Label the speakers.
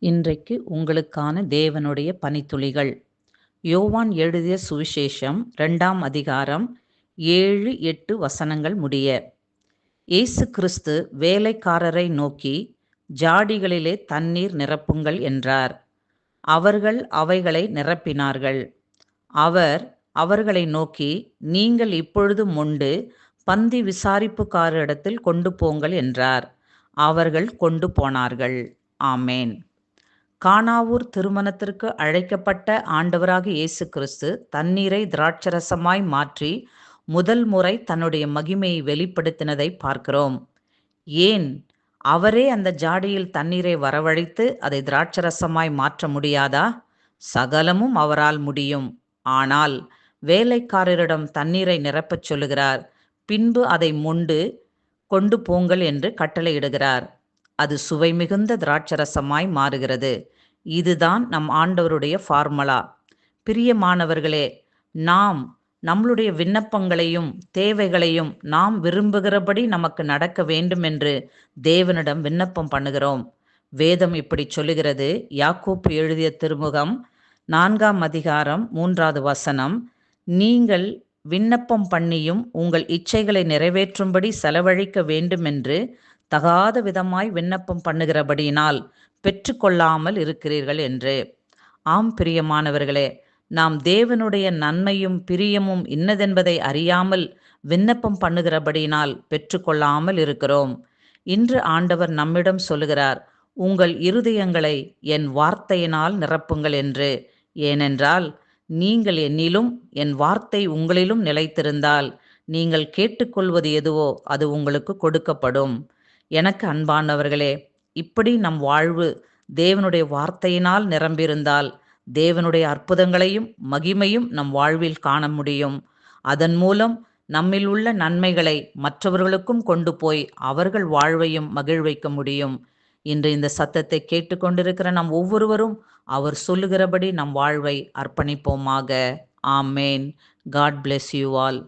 Speaker 1: இன்றைக்கு உங்களுக்கான தேவனுடைய பணித்துளிகள். யோவான் எழுதிய சுவிசேஷம் 2ஆம் அதிகாரம் 7, 8 வசனங்கள் முடிய. இயேசு கிறிஸ்து வேலைக்காரரை நோக்கி, ஜாடிகளிலே தண்ணீர் நிரப்புங்கள் என்றார். அவர்கள் அவைகளை நிரப்பினார்கள். அவர் அவர்களை நோக்கி, நீங்கள் இப்பொழுது மொண்டு பந்தி விசாரிப்புக்காரரிடத்தில் கொண்டு போங்கள் என்றார். அவர்கள் கொண்டு போனார்கள். ஆமேன். கானாவூர் திருமணத்திற்கு அழைக்கப்பட்ட ஆண்டவராகிய இயேசு கிறிஸ்து தண்ணீரை திராட்சரசமாய் மாற்றி முதல் முறை தன்னுடைய மகிமையை வெளிப்படுத்தினதை பார்க்கிறோம். ஏன் அவரே அந்த ஜாடியில் தண்ணீரை வரவழைத்து அதை திராட்சரசமாய் மாற்ற முடியாதா? சகலமும் அவரால் முடியும். ஆனால் வேலைக்காரரிடம் தண்ணீரை நிரப்பச் சொல்லுகிறார். பின்பு அதை மொண்டு கொண்டு போங்கள் என்று கட்டளையிடுகிறார். அது சுவை மிகுந்த திராட்சரசமாய் மாறுகிறது. இதுதான் நம் ஆண்டவருடைய ஃபார்முலா. பிரியமானவர்களே, நாம் நம்மளுடைய விண்ணப்பங்களையும் தேவைகளையும் நாம் விரும்புகிறபடி நமக்கு நடக்க வேண்டும் என்று தேவனிடம் விண்ணப்பம் பண்ணுகிறோம். வேதம் இப்படி சொல்லுகிறது. யாக்கோப்பு எழுதிய திருமுகம் 4ஆம் அதிகாரம் 3வது வசனம், நீங்கள் விண்ணப்பம் பண்ணியும் உங்கள் இச்சைகளை நிறைவேற்றும்படி செலவழிக்க வேண்டுமென்று தகாத விதமாய் விண்ணப்பம் பண்ணுகிறபடியினால் பெற்றுக்கொள்ளாமல் இருக்கிறீர்கள் என்று. ஆம் பிரியமானவர்களே, நாம் தேவனுடைய நன்மையும் பிரியமும் இன்னதென்பதை அறியாமல் விண்ணப்பம் பண்ணுகிறபடியினால் பெற்றுக்கொள்ளாமல் இருக்கிறோம். இன்று ஆண்டவர் நம்மிடம் சொல்லுகிறார், உங்கள் இருதயங்களை என் வார்த்தையினால் நிரப்புங்கள் என்று. ஏனென்றால் நீங்கள் என்னிலும் என் வார்த்தை உங்களிலும் நிலைத்திருந்தால் நீங்கள் கேட்டுக்கொள்வது எதுவோ அது உங்களுக்கு கொடுக்கப்படும். எனக்கு அன்பானவர்களே, இப்படி நம் வாழ்வு தேவனுடைய வார்த்தையினால் நிரம்பியிருந்தால் தேவனுடைய அற்புதங்களையும் மகிமையும் நம் வாழ்வில் காண முடியும். அதன் மூலம் நம்மில் உள்ள நன்மைகளை மற்றவர்களுக்கும் கொண்டு போய் அவர்கள் வாழ்வையும் மகிழ்வைக்க முடியும். இன்று இந்த சத்தத்தை கேட்டுக்கொண்டிருக்கிற நம் ஒவ்வொருவரும் அவர் சொல்லுகிறபடி நம் வாழ்வை அர்ப்பணிப்போமாக. ஆமேன். God bless you all.